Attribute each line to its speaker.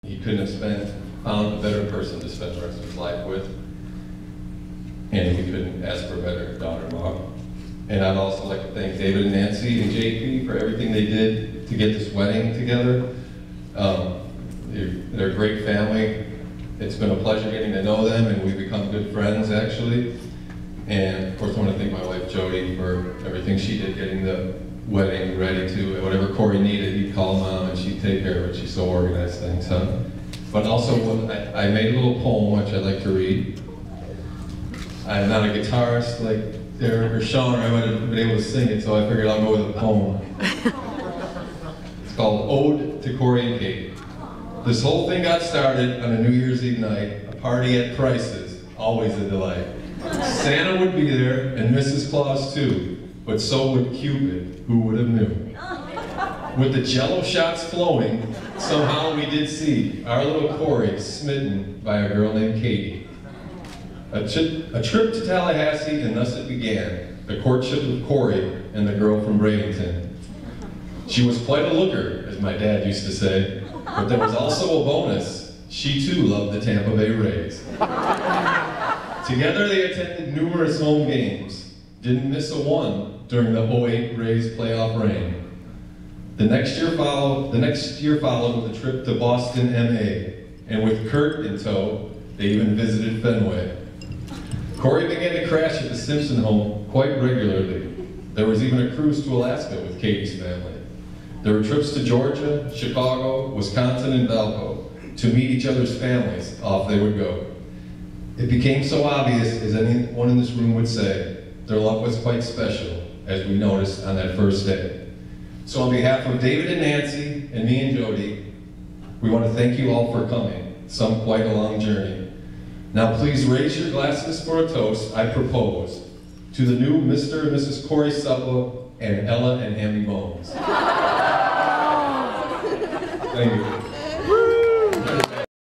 Speaker 1: He couldn't have found a better person to spend the rest of his life with, and we couldn't ask for a better daughter-in-law. And I'd also like to thank David and Nancy and JP for everything they did to get this wedding together. They're a great family. It's been a pleasure getting to know them, and we've become good friends, actually. And of course, I want to thank my wife, Jody, for everything she did getting the wedding ready to. Whatever Cory needed, he'd call Mom, and she'd take care of it. She's so organized, thanks, hon. But also, I made a little poem, which I'd like to read. I'm not a guitarist like Derek or Sean, or I might have been able to sing it, so I figured I'll go with a poem. It's called Ode to Cory and Katie. This whole thing got started on a New Year's Eve night, a party at Price's, always a delight. Santa would be there, and Mrs. Claus too, but so would Cupid, who would have knew. With the Jello shots flowing, somehow we did see our little Cory smitten by a girl named Katie. A trip to Tallahassee, and thus it began, the courtship of Cory and the girl from Bradenton. She was quite a looker, as my dad used to say, but there was also a bonus. She too loved the Tampa Bay Rays. Together they attended numerous home games, didn't miss a one during the '08 Rays playoff reign. The next year followed with a trip to Boston, MA, and with Kurt in tow, they even visited Fenway. Cory began to crash at the Simpson home quite regularly. There was even a cruise to Alaska with Katie's family. There were trips to Georgia, Chicago, Wisconsin, and Valpo. To meet each other's families, off they would go. It became so obvious, as anyone in this room would say, their love was quite special, as we noticed on that first day. So on behalf of David and Nancy, and me and Jody, we want to thank you all for coming, some quite a long journey. Now please raise your glasses for a toast. I propose to the new Mr. and Mrs. Cory Supple and Ella and Hammy Bones. Thank you.